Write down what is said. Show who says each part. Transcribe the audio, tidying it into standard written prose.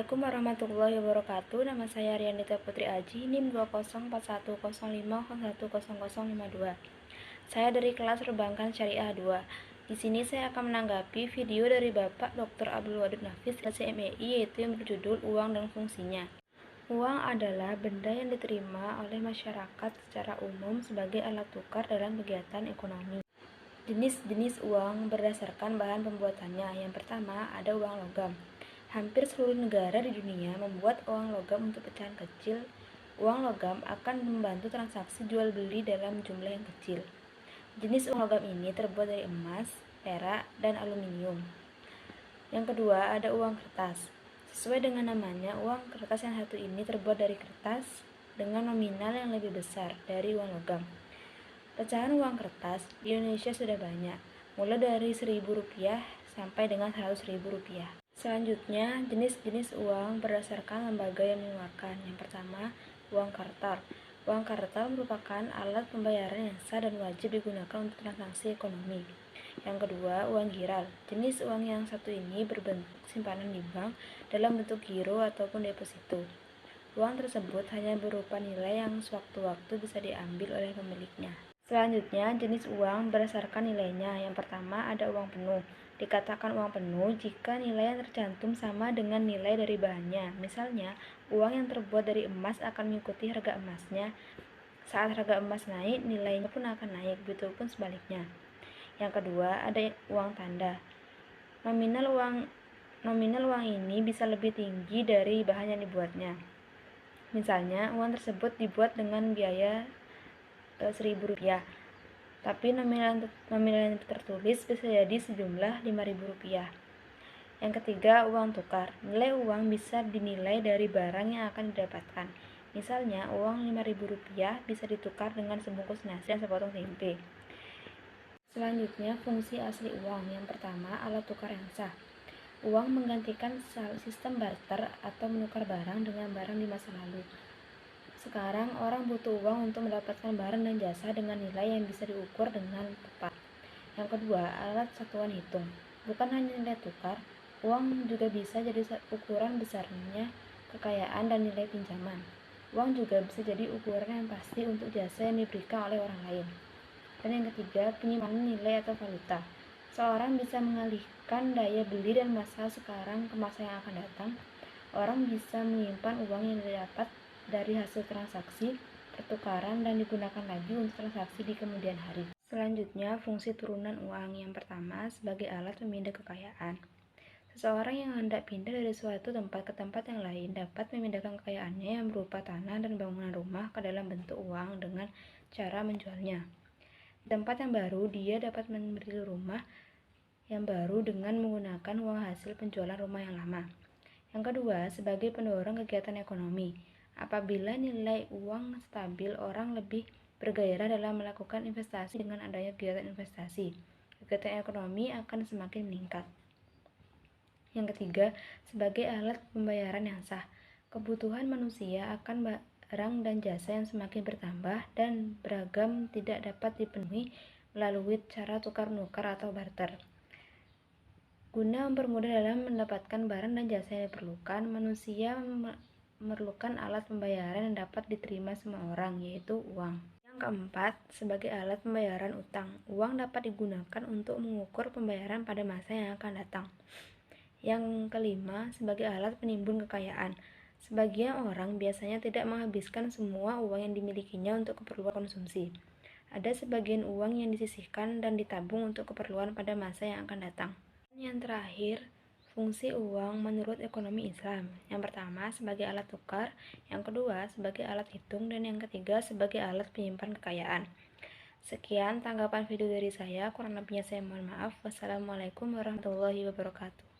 Speaker 1: Assalamualaikum warahmatullahi wabarakatuh. Nama saya Rianita Putri Aji, NIM 2041050100052. Saya dari kelas Perbankan Syariah 2. Di sini saya akan menanggapi video dari Bapak Dr. Abdul Wadud Nafis LCMEI, yaitu yang berjudul Uang dan Fungsinya. Uang adalah benda yang diterima oleh masyarakat secara umum sebagai alat tukar dalam kegiatan ekonomi. Jenis-jenis uang berdasarkan bahan pembuatannya. Yang pertama, ada uang logam. Hampir seluruh negara di dunia membuat uang logam untuk pecahan kecil. Uang logam akan membantu transaksi jual beli dalam jumlah yang kecil. Jenis uang logam ini terbuat dari emas, perak, dan aluminium. Yang kedua, ada uang kertas. Sesuai dengan namanya, uang kertas yang satu ini terbuat dari kertas dengan nominal yang lebih besar dari uang logam. Pecahan uang kertas di Indonesia sudah banyak, mulai dari Rp1.000 sampai dengan Rp100.000. Selanjutnya, jenis-jenis uang berdasarkan lembaga yang mengeluarkan. Yang pertama, uang kartal. Uang kartal merupakan alat pembayaran yang sah dan wajib digunakan untuk transaksi ekonomi. Yang kedua, uang giral. Jenis uang yang satu ini berbentuk simpanan di bank dalam bentuk giro ataupun deposito. Uang tersebut hanya berupa nilai yang sewaktu-waktu bisa diambil oleh pemiliknya. Selanjutnya, jenis uang berdasarkan nilainya. Yang pertama, ada uang penuh. Dikatakan uang penuh jika nilai yang tercantum sama dengan nilai dari bahannya. Misalnya, uang yang terbuat dari emas akan mengikuti harga emasnya. Saat harga emas naik, nilainya pun akan naik, begitupun sebaliknya. Yang kedua, ada uang tanda. Nominal uang ini bisa lebih tinggi dari bahan yang dibuatnya. Misalnya, uang tersebut dibuat dengan biaya Rp1.000, tapi nominal yang tertulis bisa jadi sejumlah Rp5.000. Yang ketiga, uang tukar. Nilai uang bisa dinilai dari barang yang akan didapatkan. Misalnya, uang Rp5.000 bisa ditukar dengan sebungkus nasi dan sepotong tempe. Selanjutnya, fungsi asli uang. Yang pertama, alat tukar yang sah. Uang menggantikan sistem barter atau menukar barang dengan barang di masa lalu. Sekarang, orang butuh uang untuk mendapatkan barang dan jasa dengan nilai yang bisa diukur dengan tepat. Yang kedua, alat satuan hitung. Bukan hanya nilai tukar, uang juga bisa jadi ukuran besarnya kekayaan dan nilai pinjaman. Uang juga bisa jadi ukuran yang pasti untuk jasa yang diberikan oleh orang lain. Dan yang ketiga, penyimpanan nilai atau valuta. Seorang bisa mengalihkan daya beli dan masa sekarang ke masa yang akan datang. Orang bisa menyimpan uang yang didapat dari hasil transaksi pertukaran dan digunakan lagi untuk transaksi di kemudian hari. Selanjutnya, fungsi turunan uang. Yang pertama, sebagai alat pemindah kekayaan. Seseorang yang hendak pindah dari suatu tempat ke tempat yang lain dapat memindahkan kekayaannya yang berupa tanah dan bangunan rumah ke dalam bentuk uang dengan cara menjualnya. Di tempat yang baru, dia dapat membeli rumah yang baru dengan menggunakan uang hasil penjualan rumah yang lama. Yang kedua, sebagai pendorong kegiatan ekonomi. Apabila nilai uang stabil, orang lebih bergairah dalam melakukan investasi. Dengan adanya kegiatan investasi, kegiatan ekonomi akan semakin meningkat. Yang ketiga, sebagai alat pembayaran yang sah. Kebutuhan manusia akan barang dan jasa yang semakin bertambah dan beragam tidak dapat dipenuhi melalui cara tukar-menukar atau barter. Guna mempermudah dalam mendapatkan barang dan jasa yang diperlukan, manusia memerlukan alat pembayaran yang dapat diterima semua orang, yaitu uang. Yang keempat, sebagai alat pembayaran utang. Uang dapat digunakan untuk mengukur pembayaran pada masa yang akan datang. Yang kelima, sebagai alat penimbun kekayaan. Sebagian orang biasanya tidak menghabiskan semua uang yang dimilikinya untuk keperluan konsumsi. Ada sebagian uang yang disisihkan dan ditabung untuk keperluan pada masa yang akan datang. Yang terakhir, fungsi uang menurut ekonomi Islam. Yang pertama, sebagai alat tukar. Yang kedua, sebagai alat hitung. Dan yang ketiga, sebagai alat penyimpan kekayaan. Sekian tanggapan video dari saya. Kurang lebihnya saya mohon maaf. Wassalamualaikum warahmatullahi wabarakatuh.